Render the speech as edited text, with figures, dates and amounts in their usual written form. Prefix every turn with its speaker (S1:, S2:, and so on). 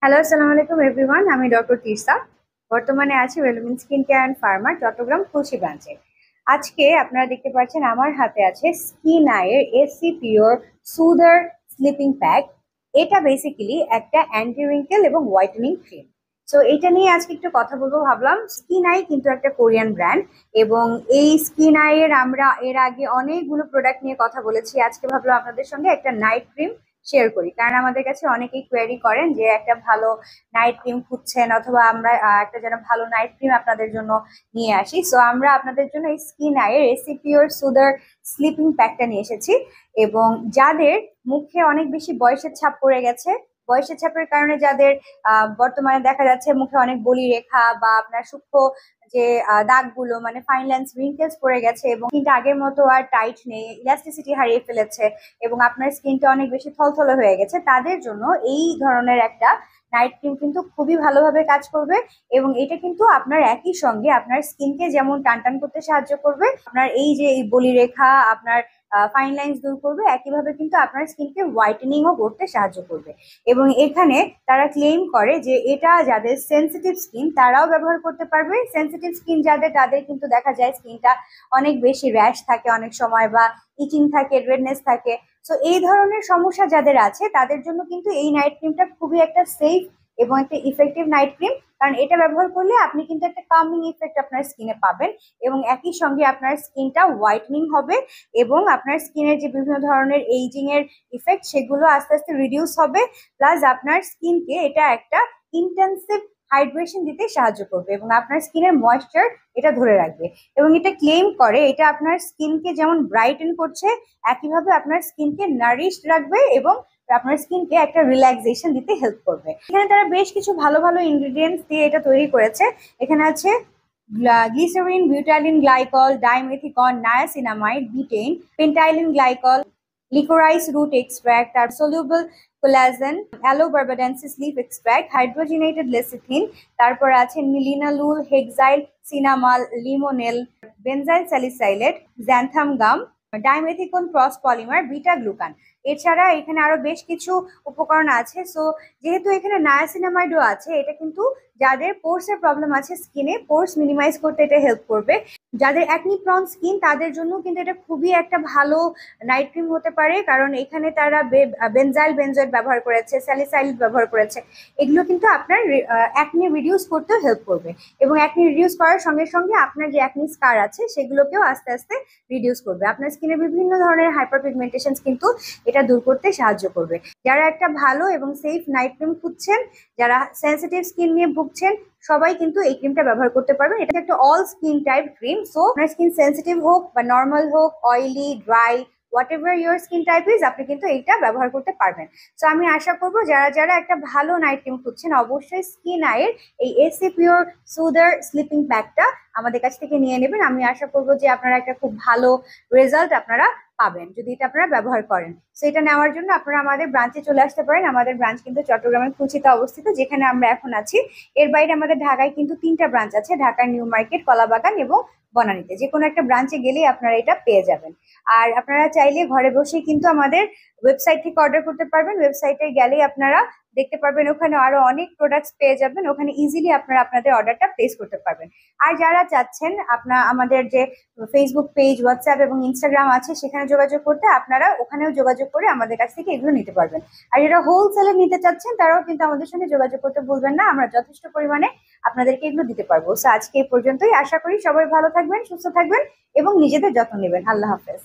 S1: Hello, আসসালামু আলাইকুম everyone. আমি ডক্টর তিরসা। বর্তমানে আছি ওয়েলমিন স্কিন কেয়ার অ্যান্ড ফার্মার চট্টগ্রাম খুলশী ব্রাঞ্চে। আজকে আপনারা দেখতে পাচ্ছেন আমার হাতে আছে স্কিন আয়ের এসি পিওর সুদার স্লিপিং প্যাক। এটা বেসিক্যালি একটা অ্যান্টি রিঙ্কেল এবং হোয়াইটেনিং ক্রিম। সো এটা নিয়ে আজকে একটু কথা বলবো ভাবলাম। স্কিন আই কিন্তু একটা কোরিয়ান ব্র্যান্ড, এবং এই স্কিন আইয়ের আমরা এর আগে অনেকগুলো প্রোডাক্ট নিয়ে কথা বলেছি। আজকে ভাবলাম আপনাদের সঙ্গে একটা নাইট ক্রিম শেয়ার করি, কারণ আমাদের কাছে অনেকেই কোয়েরি করেন যে একটা ভালো নাইট ক্রিম খুঁজছেন, অথবা আমরা একটা যেন ভালো নাইট ক্রিম আপনাদের জন্য নিয়ে আসি। সো আমরা আপনাদের জন্য এই স্কিন আয়ের এসি পিওর সুদার স্লিপিং প্যাকটা নিয়ে এসেছি। এবং যাদের মুখে অনেক বেশি বয়সের ছাপ পড়ে গেছে, বয়সের ছাপের কারণে যাদের বর্তমানে দেখা যাচ্ছে মুখে অনেক বলি রেখা বা আপনার সূক্ষ্ম যে দাগগুলো মানে ফাইন লাইন্স রিঙ্কেলস পড়ে গেছে, এবং কিন্তু আগের মতো আর টাইট নেই, ইলাস্টিসিটি হারিয়ে ফেলেছে, এবং আপনার স্কিনটা অনেক বেশি থলথলে হয়ে গেছে, তাদের জন্য এই ধরনের একটা নাইট ক্রিম কিন্তু খুবই ভালোভাবে কাজ করবে। এবং এটা কিন্তু আপনার একই সঙ্গে আপনার স্কিনকে যেমন টান টান করতে সাহায্য করবে, আপনার এই যে এই বলি রেখা, আপনার ফাইন লাইন্স দূর করবে, একইভাবে কিন্তু আপনার স্কিনকে হোয়াইটেনিংও করতে সাহায্য করবে। এবং এখানে তারা ক্লেম করে যে এটা যাদের সেনসিটিভ স্কিন তারাও ব্যবহার করতে পারবে। সেনসিটিভ স্কিন যাদের, তাদের কিন্তু দেখা যায় স্কিনটা অনেক বেশি র্যাশ থাকে অনেক সময়, বা ইচিং থাকে, রেডনেস থাকে। সো এই ধরনের সমস্যা যাদের আছে তাদের জন্য কিন্তু এই নাইট ক্রিমটা খুবই একটা সেফ এবং একটা ইফেক্টিভ নাইট ক্রিম, কারণ এটা ব্যবহার করলে আপনি কিন্তু একটা কামিং ইফেক্ট আপনার স্কিনে পাবেন, এবং একই সঙ্গে আপনার স্কিনটা হোয়াইটনিং হবে, এবং আপনার স্কিনের যে বিভিন্ন ধরনের এইজিং এর ইফেক্ট সেগুলো আস্তে আস্তে রিডিউস হবে। প্লাস আপনার স্কিনকে এটা একটা ইন্টেন্সিভ হাইড্রেশন দিতে সাহায্য করবে, এবং আপনার স্কিনের ময়েশ্চার এটা ধরে রাখবে। এবং এটা ক্লেম করে এটা আপনার স্কিনকে যেমন ব্রাইটেন করছে, একইভাবে আপনার স্কিনকে নারিশড রাখবে, এবং আপনার স্কিনকে একটা রিল্যাক্সেশন দিতে হেল্প করবে। এখানে তারা বেশ কিছু ভালো ভালো ইনগ্রিডিয়েন্টস দিয়ে এটা তৈরি করেছে। এখানে আছে glycerin, butylene glycol, dimethicone, niacinamide, betaine, pentylene glycol, licorice root extract, তার soluble collagen, aloe barbadensis leaf extract, hydrogenated lecithin, তারপর আছে linalool, hexyl, cinnamal, limonene, benzyl salicylate, xanthan gum, dimethicone cross polymer, beta glucan. এছাড়া এখানে আরো বেশ কিছু উপকরণ আছে। সো যেহেতু এখানে নায়াসিনামাইডও আছে, এটা কিন্তু যাদের পোর্স এর প্রবলেম আছে স্কিনে, পোর্স মিনিমাইজ করতে এটা হেল্প করবে। যাদের অ্যাকনি প্রন স্কিন তাদের জন্য কিন্তু এটা খুবই একটা ভালো নাইট ক্রিম হতে পারে, কারণ এখানে তারা বেনজাইল বেনজয়েড ব্যবহার করেছে, স্যালিসাইলিড ব্যবহার করেছে। এগুলো কিন্তু আপনার অ্যাকনি রিডিউস করতেও হেল্প করবে, এবং অ্যাকনি রিডিউস করার সঙ্গে সঙ্গে আপনার যে অ্যাকনি স্কার আছে সেগুলোকেও আস্তে আস্তে রিডিউস করবে। আপনার স্কিনের বিভিন্ন ধরনের হাইপার পিগমেন্টেশন কিন্তু এটা দূর করতে সাহায্য করবে। যারা একটা ভালো এবং সেফ নাইট ক্রিম খুঁজছেন, যারা সেনসিটিভ স্কিন নিয়ে ভুগছেন, সবাই কিন্তু এই ক্রিমটা ব্যবহার করতে পারবেন। এটা একটা all skin type cream. So আপনার স্কিন সেনসিটিভ হোক বা নর্মাল হোক, oily, dry, what ever your skin type is, আপনি কিন্তু এইটা ব্যবহার করতে পারবেন। সো আমি আশা করবো যারা যারা একটা ভালো নাইট ক্রিম খুঁজছেন, অবশ্যই স্কিন আয়ের এই এসি পিওর সুদার স্লিপিং প্যাকটা আমাদের কাছ থেকে নিয়ে নেবেন। আমি আশা করবো যে আপনারা একটা খুব ভালো রেজাল্ট আপনারা পাবেন যদি এটা আপনারা ব্যবহার করেন। সো এটা নেওয়ার জন্য আপনারা আমাদের ব্রাঞ্চে চলে আসতে পারেন। আমাদের ব্রাঞ্চ কিন্তু চট্টগ্রামের খুলশীতে অবস্থিত, যেখানে আমরা এখন আছি। এর বাইরে আমাদের ঢাকায় কিন্তু 3টা ব্রাঞ্চ আছে, ঢাকার নিউ মার্কেট, কলাবাগান এবং বনানীতে। যে কোনো একটা ব্রাঞ্চে গেলেই আপনারা এটা পেয়ে যাবেন। আর আপনারা চাইলে ঘরে বসেই কিন্তু আমাদের ওয়েবসাইট থেকে অর্ডার করতে পারবেন। ওয়েবসাইটে গেলেই আপনারা দেখতে পারবেন ওখানে আরো অনেক প্রোডাক্টস পেয়ে যাবেন, ওখানে ইজিলি আপনারা আপনাদের অর্ডারটা প্লেস করতে পারবেন। আর যারা চাচ্ছেন আমাদের যে ফেসবুক পেজ, হোয়াটসঅ্যাপ এবং ইনস্টাগ্রাম আছে সেখানে যোগাযোগ করতে, আপনারা ওখানেও যোগাযোগ করে আমাদের কাছ থেকে এগুলো নিতে পারবেন। আর যারা হোলসেলে নিতে চাচ্ছেন তারাও কিন্তু আমাদের সঙ্গে যোগাযোগ করতে ভুলবেন না, আমরা যথেষ্ট পরিমাণে আপনাদেরকে এগুলো দিতে পারবো। সো আজকে এই পর্যন্তই। আশা করি সবাই ভালো থাকবেন, সুস্থ থাকবেন এবং নিজেদের যত্ন নেবেন। আল্লাহ হাফেজ।